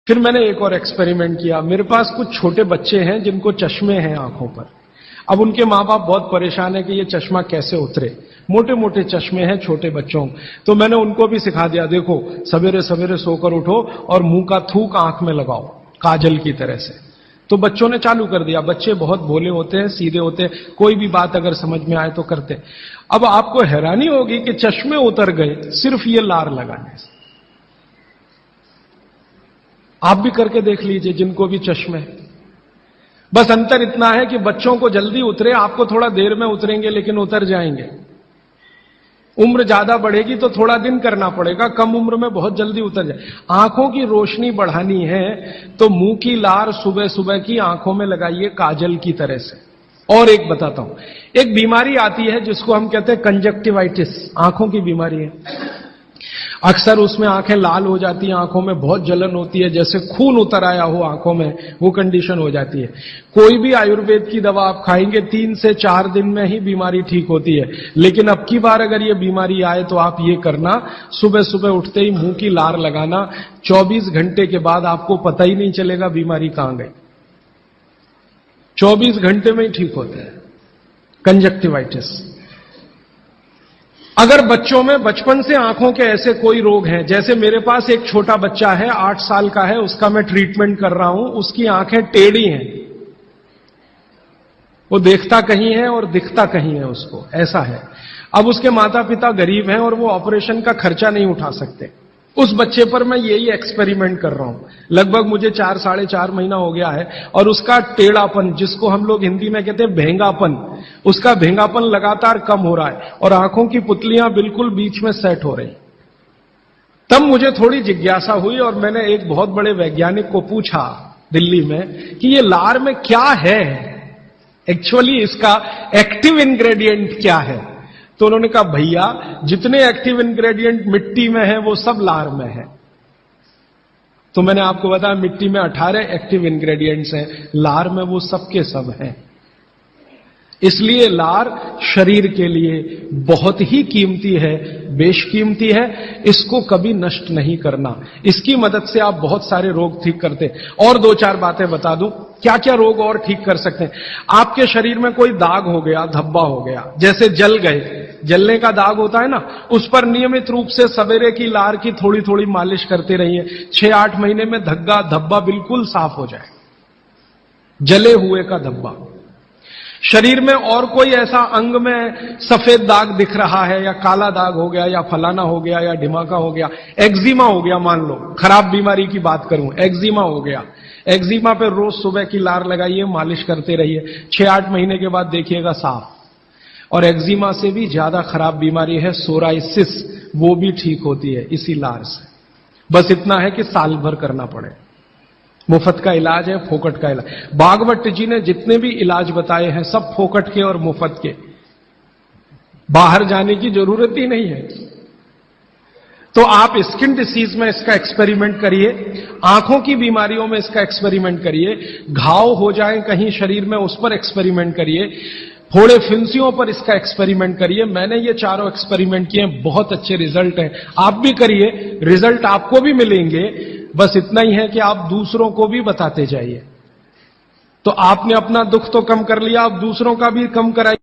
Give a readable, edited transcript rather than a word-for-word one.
फिर मैंने एक और एक्सपेरिमेंट किया। मेरे पास कुछ छोटे बच्चे हैं जिनको चश्मे हैं आंखों पर। अब उनके मां बाप बहुत परेशान है कि ये चश्मा कैसे उतरे। मोटे मोटे चश्मे हैं छोटे बच्चों। तो मैंने उनको भी सिखा दिया, देखो सवेरे सवेरे सोकर उठो और मुंह का थूक आंख में लगाओ काजल की तरह से। तो बच्चों ने चालू कर दिया। बच्चे बहुत भोले होते हैं, सीधे होते हैं, कोई भी बात अगर समझ में आए तो करते। अब आपको हैरानी होगी कि चश्मे उतर गए सिर्फ ये लार लगाने से। आप भी करके देख लीजिए जिनको भी चश्मे। बस अंतर इतना है कि बच्चों को जल्दी उतरे, आपको थोड़ा देर में उतरेंगे लेकिन उतर जाएंगे। उम्र ज्यादा बढ़ेगी तो थोड़ा दिन करना पड़ेगा, कम उम्र में बहुत जल्दी उतर जाए। आंखों की रोशनी बढ़ानी है तो मुंह की लार सुबह सुबह की आंखों में लगाइए काजल की तरह से। और एक बताता हूं, एक बीमारी आती है जिसको हम कहते हैं कंजक्टिवाइटिस, आंखों की बीमारी है। अक्सर उसमें आंखें लाल हो जाती हैं, आंखों में बहुत जलन होती है, जैसे खून उतर आया हो आंखों में, वो कंडीशन हो जाती है। कोई भी आयुर्वेद की दवा आप खाएंगे 3 से 4 दिन में ही बीमारी ठीक होती है। लेकिन अब की बार अगर ये बीमारी आए तो आप ये करना, सुबह सुबह उठते ही मुंह की लार लगाना। 24 घंटे के बाद आपको पता ही नहीं चलेगा बीमारी कहां गई। 24 घंटे में ही ठीक होता है कंजक्टिवाइटिस। अगर बच्चों में बचपन से आंखों के ऐसे कोई रोग हैं, जैसे मेरे पास एक छोटा बच्चा है 8 साल का है, उसका मैं ट्रीटमेंट कर रहा हूं, उसकी आंखें टेढ़ी हैं, वो देखता कहीं है और दिखता कहीं है, उसको ऐसा है। अब उसके माता पिता गरीब हैं और वो ऑपरेशन का खर्चा नहीं उठा सकते। उस बच्चे पर मैं यही एक्सपेरिमेंट कर रहा हूं। लगभग मुझे 4 साढ़े 4 महीना हो गया है और उसका टेढ़ापन, जिसको हम लोग हिंदी में कहते हैं भेंगापन, उसका भेंगापन लगातार कम हो रहा है और आंखों की पुतलियां बिल्कुल बीच में सेट हो रही। तब मुझे थोड़ी जिज्ञासा हुई और मैंने एक बहुत बड़े वैज्ञानिक को पूछा दिल्ली में कि ये लार में क्या है, एक्चुअली इसका एक्टिव इंग्रेडिएंट क्या है। तो उन्होंने कहा, भैया जितने एक्टिव इंग्रेडिएंट मिट्टी में है वो सब लार में है। तो मैंने आपको बताया मिट्टी में 18 एक्टिव इंग्रेडिएंट्स हैं, लार में वो सब के सब हैं। इसलिए लार शरीर के लिए बहुत ही कीमती है, बेशकीमती है। इसको कभी नष्ट नहीं करना। इसकी मदद से आप बहुत सारे रोग ठीक करते हैं। और 2-4 बातें बता दूं क्या क्या रोग और ठीक कर सकते हैं। आपके शरीर में कोई दाग हो गया, धब्बा हो गया, जैसे जल गए, जलने का दाग होता है ना, उस पर नियमित रूप से सवेरे की लार की थोड़ी थोड़ी मालिश करते रहिए। 6-8 महीने में धब्बा बिल्कुल साफ हो जाए, जले हुए का धब्बा। शरीर में और कोई ऐसा अंग में सफेद दाग दिख रहा है या काला दाग हो गया या फलाना हो गया या ढिमाका हो गया, एक्जिमा हो गया, मान लो खराब बीमारी की बात करूं, एक्जिमा हो गया, एक्जिमा पे रोज सुबह की लार लगाइए, मालिश करते रहिए, 6-8 महीने के बाद देखिएगा साफ। और एक्जिमा से भी ज्यादा खराब बीमारी है सोराइसिस, वो भी ठीक होती है इसी लार से। बस इतना है कि साल भर करना पड़े। मुफ्त का इलाज है, फोकट का इलाज। भागवत जी ने जितने भी इलाज बताए हैं सब फोकट के और मुफ्त के, बाहर जाने की जरूरत ही नहीं है। तो आप स्किन डिसीज में इसका एक्सपेरिमेंट करिए, आंखों की बीमारियों में इसका एक्सपेरिमेंट करिए, घाव हो जाए कहीं शरीर में उस पर एक्सपेरिमेंट करिए, फोड़े फिंसियों पर इसका एक्सपेरिमेंट करिए। मैंने ये चारों एक्सपेरिमेंट किए, बहुत अच्छे रिजल्ट हैं। आप भी करिए, रिजल्ट आपको भी मिलेंगे। बस इतना ही है कि आप दूसरों को भी बताते जाइए। तो आपने अपना दुख तो कम कर लिया, आप दूसरों का भी कम कराइए।